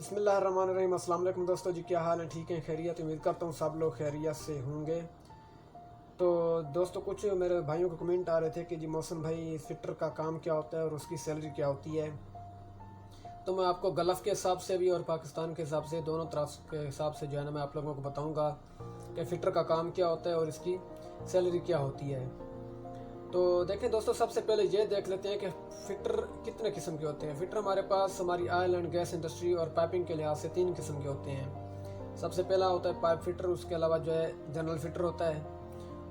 बिस्मिल्लाहिर्रहमानिर्रहीम। अस्सलाम वालेकुम दोस्तों जी, क्या हाल है? ठीक है, खैरियत? उम्मीद करता हूँ सब लोग खैरियत से होंगे। तो दोस्तों, कुछ मेरे भाइयों को कमेंट आ रहे थे कि जी मौसम भाई, फिटर का काम क्या होता है और उसकी सैलरी क्या होती है। तो मैं आपको गल्फ़ के हिसाब से भी और पाकिस्तान के हिसाब से, दोनों तरफ के हिसाब से जो है ना, मैं आप लोगों को बताऊँगा कि फ़िटर का काम क्या होता है और इसकी सैलरी क्या होती है। तो देखें दोस्तों, सबसे पहले ये देख लेते हैं कि फ़िटर कितने किस्म के होते हैं। फ़िटर हमारे पास हमारी ऑयल एंड गैस इंडस्ट्री और पाइपिंग के लिहाज से 3 किस्म के होते हैं। सबसे पहला होता है पाइप फ़िटर, उसके अलावा जो है जनरल फ़िटर होता है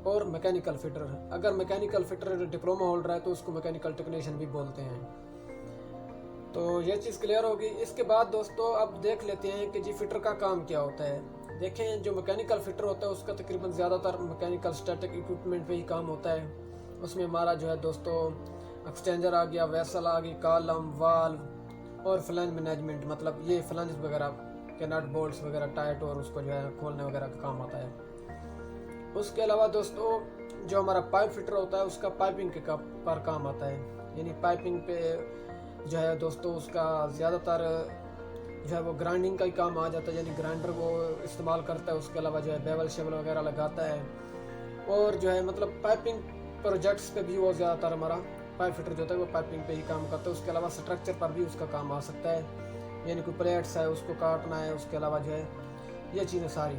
और मैकेनिकल फ़िटर। अगर मैकेनिकल फ़िटर डिप्लोमा होल्डर है तो उसको मैकेनिकल टेक्नीशियन भी बोलते हैं। तो ये चीज़ क्लियर होगी। इसके बाद दोस्तों अब देख लेते हैं कि जी फ़िटर का काम क्या होता है। देखें, जो मैकेनिकल फ़िटर होता है उसका तकरीबन ज़्यादातर मैकेनिकल स्टैटिक इक्विपमेंट पे ही काम होता है। उसमें हमारा जो है दोस्तों एक्सचेंजर आ गया, वेसल आ गई, कॉलम, वाल्व और फ्लैंज मैनेजमेंट, मतलब ये फ्लैंज वगैरह के नट बोल्ट्स वगैरह टाइट और उसको जो है खोलने वगैरह का काम आता है। उसके अलावा दोस्तों जो हमारा पाइप फिटर होता है उसका पाइपिंग के पर काम आता है। यानी पाइपिंग पे जो है दोस्तों उसका ज़्यादातर जो है वो ग्राइंडिंग का ही काम आ जाता है, यानी ग्राइंडर वो इस्तेमाल करता है। उसके अलावा जो है बेवल शेवल वगैरह लगाता है और जो है मतलब पाइपिंग प्रोजेक्ट्स पे भी वो ज़्यादातर हमारा पाइप फिटर जो होता है वो पाइपिंग पे ही काम करता है। उसके अलावा स्ट्रक्चर पर भी उसका काम आ सकता है, यानी कोई प्लेट्स है उसको काटना है, उसके अलावा जो है ये चीज़ें सारी।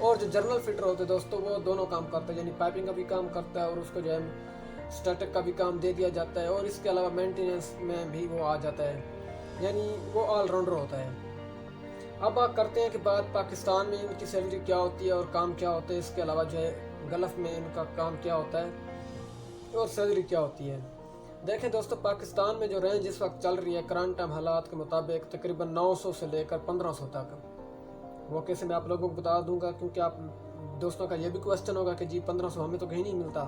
और जो जर्नल फिटर होते हैं दोस्तों वो दोनों काम करता है, यानी पाइपिंग का भी काम करता है और उसको जो है स्टैटिक का भी काम दे दिया जाता है और इसके अलावा मेंटेनेंस में भी वो आ जाता है, यानी वो ऑलराउंडर होता है। अब बात करते हैं कि बात पाकिस्तान में इनकी सैलरी क्या होती है और काम क्या होता है। इसके अलावा जो है गल्फ़ में इनका काम क्या होता है और सैलरी क्या होती है। देखें दोस्तों, पाकिस्तान में जो रेंज इस वक्त चल रही है करंट टाइम हालात के मुताबिक तकरीबन 900 से लेकर 1500 तक। वो कैसे मैं आप लोगों को बता दूंगा, क्योंकि आप दोस्तों का ये भी क्वेश्चन होगा कि जी 1500 हमें तो कहीं नहीं मिलता।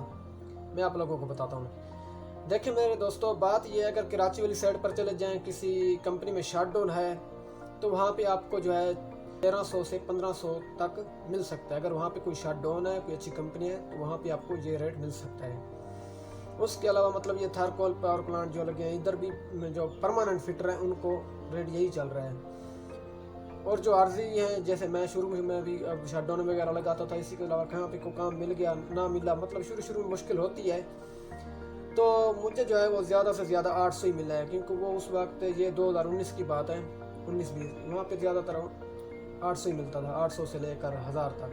मैं आप लोगों को बताता हूँ। देखिए मेरे दोस्तों, बात यह है, अगर कराची वाली साइड पर चले जाएँ, किसी कंपनी में शट डाउन है तो वहाँ पे आपको जो है 1300 से 1500 तक मिल सकता है। अगर वहाँ पे कोई शट डाउन है, कोई अच्छी कंपनी है, तो वहाँ पे आपको ये रेट मिल सकता है। उसके अलावा मतलब ये थारकोल पावर प्लांट जो लगे हैं, इधर भी जो परमानेंट फिटर हैं उनको रेट यही चल रहा है। और जो आर्जी हैं, जैसे मैं शुरू में भी अब शट डाउन वगैरह लगाता था, इसी के अलावा कहाँ पे को काम मिल गया ना मिला, मतलब शुरू में मुश्किल होती है। तो मुझे जो है वो ज़्यादा से ज़्यादा 800 ही मिला है, क्योंकि वो उस वक्त ये 2019 की बात है, 19-20 वहाँ पे ज़्यादातर 800 ही मिलता था, 800 से लेकर 1000 तक।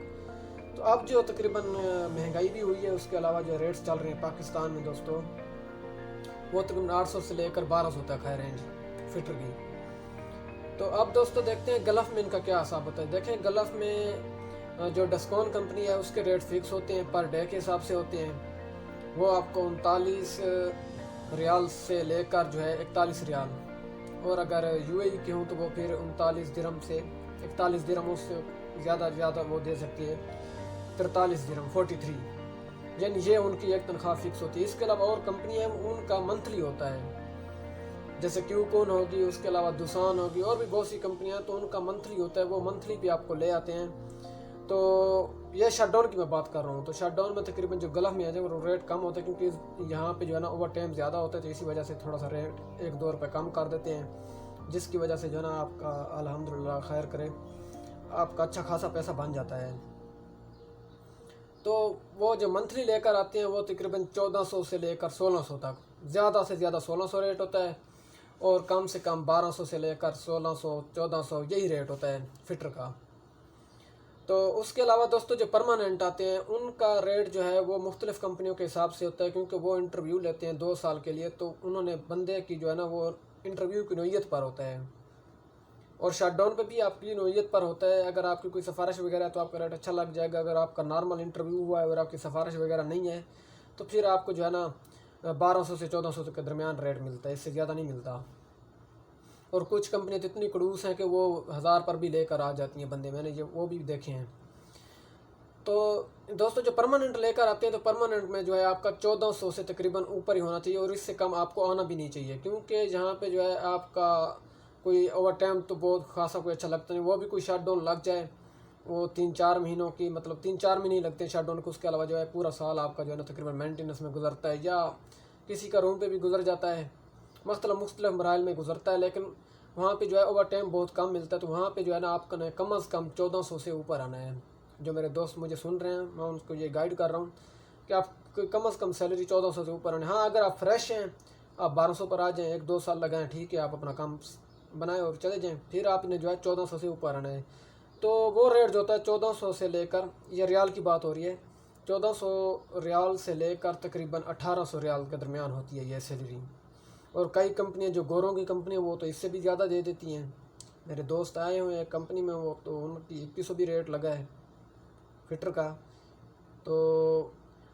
तो अब जो तकरीबन महंगाई भी हुई है, उसके अलावा जो रेट्स चल रहे हैं पाकिस्तान में दोस्तों, वो तकरीबन 800 से लेकर 1200 तक है रेंज फिटर की। तो अब दोस्तों देखते हैं गल्फ़ में इनका क्या हिसाब होता है। देखें गल्फ़ में जो डस्कॉन कंपनी है उसके रेट फिक्स होते हैं, पर डे के हिसाब से होते हैं। वो आपको 39 रियाल से लेकर जो है 41 रियाल, और अगर यूएई के हों तो वो फिर 39 दिरहम से 41 दिरहम, उससे ज़्यादा वो दे सकती है 43 दिरहम 43, यानी ये उनकी एक तनख्वाह फिक्स होती है। इसके अलावा और कंपनी है उनका मंथली होता है, जैसे क्यूकॉन होगी, उसके अलावा दुसान होगी, और भी बहुत सी कंपनियां, तो उनका मंथली होता है, वो मंथली भी आपको ले आते हैं। तो ये शटडाउन की मैं बात कर रहा हूँ। तो शटडाउन में तकरीबन जो गल्फ़ में आ जाए वो रेट कम होता है, क्योंकि यहाँ पे जो है ना ओवर टाइम ज़्यादा होता है, तो इसी वजह से थोड़ा सा रेट 1-2 रुपये कम कर देते हैं, जिसकी वजह से जो है ना आपका अल्हम्दुलिल्लाह खैर करे आपका अच्छा खासा पैसा बन जाता है। तो वो जो मंथली लेकर आते हैं वो तकरीबन 1400 से लेकर 1600 तक, ज़्यादा से ज़्यादा 1600 रेट होता है और कम से कम 1200 से लेकर 1600 1400 यही रेट होता है फिटर का। तो उसके अलावा दोस्तों जो परमानेंट आते हैं उनका रेट जो है वो मुख्तलिफ़ कंपनियों के हिसाब से होता है, क्योंकि वो इंटरव्यू लेते हैं 2 साल के लिए, तो उन्होंने बंदे की जो है ना वो इंटरव्यू की नौयत पर होता है। और शटडाउन पे भी आपकी नौयत पर होता है। अगर आपकी कोई सिफारिश वगैरह है तो आपका रेट अच्छा लग जाएगा। अगर आपका नॉर्मल इंटरव्यू हुआ है और आपकी सिफारिश वगैरह नहीं है तो फिर आपको जो है ना 1200 से 1400 के दरमियान रेट मिलता है, इससे ज़्यादा नहीं मिलता। और कुछ कंपनियाँ तो इतनी खड़ूस हैं कि वो 1000 पर भी लेकर आ जाती हैं बंदे, मैंने ये वो भी देखे हैं। तो दोस्तों जो परमानेंट लेकर आते हैं तो परमानेंट में जो है आपका 1400 से तकरीबन ऊपर ही होना चाहिए, और इससे कम आपको आना भी नहीं चाहिए, क्योंकि यहाँ पे जो है आपका कोई ओवर टाइम तो बहुत खासा कोई अच्छा लगता नहीं। वो भी कोई शट डाउन लग जाए वो 3-4 महीनों की, मतलब 3-4 महीने ही लगते हैं शट डाउन को, उसके अलावा जो है पूरा साल आपका जो है ना तकरीबन मेंटेनेंस में गुजरता है, या किसी का रूम पे भी गुजर जाता है मतलब मुख्तलिफ मराइल में गुजरता है, लेकिन वहाँ पे जो है ओवर टाइम बहुत कम मिलता है। तो वहाँ पे जो है ना आपको ना कम अज़ कम 1400 से ऊपर आना है। जो मेरे दोस्त मुझे सुन रहे हैं, मैं उनको ये गाइड कर रहा हूँ कि आप कम अज़ कम सैलरी 1400 से ऊपर आने। हाँ, अगर आप फ्रेश हैं, आप 1200 पर आ जाएँ, 1-2 साल लगाएं, ठीक है, आप अपना काम बनाएं और चले जाएं, फिर आपने जो है 1400 से ऊपर आना है। तो वो रेट जो होता है 1400 से लेकर, ये रियाल की बात हो रही है, 1400 रियाल से लेकर तकरीबन 1800 रियाल के दरमियान होती है ये सैलरी। और कई कंपनियां जो गोरों की कंपनी है वो तो इससे भी ज़्यादा दे देती हैं। मेरे दोस्त आए हुए हैं कंपनी में, वो तो उनकी 2100 भी रेट लगा है फिटर का। तो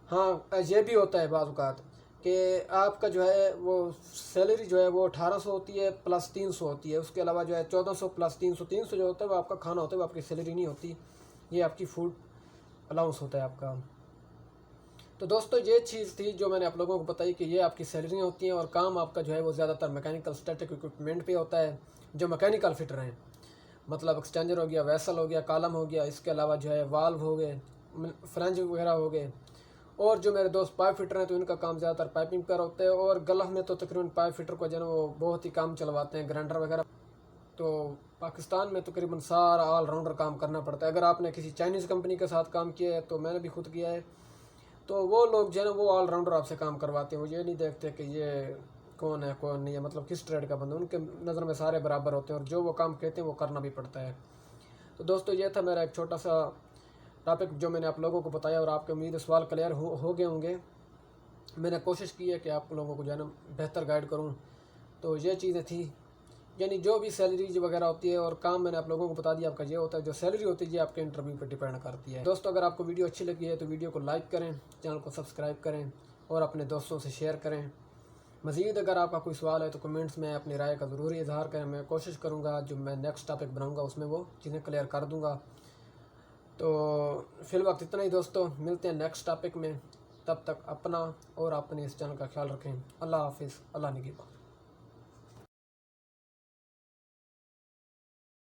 हाँ, ये भी होता है बाज़ औक़ात कि आपका जो है वो सैलरी जो है वो 1800 होती है प्लस 300 होती है। उसके अलावा जो है 1400 प्लस 300 जो होता है वो आपका खाना होता है, वो आपकी सैलरी नहीं होती, ये आपकी फूड अलाउंस होता है आपका। तो दोस्तों ये चीज़ थी जो मैंने आप लोगों को बताई कि ये आपकी सैलरी होती हैं और काम आपका जो है वो ज़्यादातर मैकेनिकल स्टैटिक इक्विपमेंट पे होता है। जो मैकेनिकल फिटर हैं, मतलब एक्सचेंजर हो गया, वेसल हो गया, कॉलम हो गया, इसके अलावा जो है वाल्व हो गए, फ्रेंच वगैरह हो गए। और जो मेरे दोस्त पाइप फिटर हैं तो इनका काम ज़्यादातर पाइपिंग पर होता है। और गल्फ में तो तकरीबन पाइप फिटर को जो है वो बहुत ही काम चलवाते हैं, ग्राइंडर वगैरह। तो पाकिस्तान में तकरीबन सारा ऑलराउंडर काम करना पड़ता है। अगर आपने किसी चाइनीज़ कंपनी के साथ काम किया है, तो मैंने भी खुद किया है, तो वो लोग जो है ना वो ऑलराउंडर आपसे काम करवाते हैं। वो ये नहीं देखते कि ये कौन है कौन नहीं है, मतलब किस ट्रेड का बंदा, उनके नज़र में सारे बराबर होते हैं और जो वो काम कहते हैं वो करना भी पड़ता है। तो दोस्तों ये था मेरा एक छोटा सा टॉपिक जो मैंने आप लोगों को बताया, और आपके उम्मीद सवाल क्लियर हो गए होंगे। मैंने कोशिश की है कि आप लोगों को जो है ना बेहतर गाइड करूँ। तो ये चीज़ें थी, यानी जो भी सैलरी वगैरह होती है और काम मैंने आप लोगों को बता दिया। आपका ये होता है जो सैलरी होती है ये आपके इंटरव्यू पर डिपेंड करती है। दोस्तों अगर आपको वीडियो अच्छी लगी है तो वीडियो को लाइक करें, चैनल को सब्सक्राइब करें और अपने दोस्तों से शेयर करें। मज़ीद अगर आपका कोई सवाल है तो कमेंट्स में अपनी राय का ज़रूर इजहार करें। मैं कोशिश करूँगा जो मैं नेक्स्ट टॉपिक बनाऊँगा उसमें वो चीज़ें क्लियर कर दूँगा। तो फिल वक्त इतना ही दोस्तों, मिलते हैं नेक्स्ट टॉपिक में। तब तक अपना और अपने इस चैनल का ख्याल रखें। अल्लाह हाफिज़, अल्लाह निगहबान।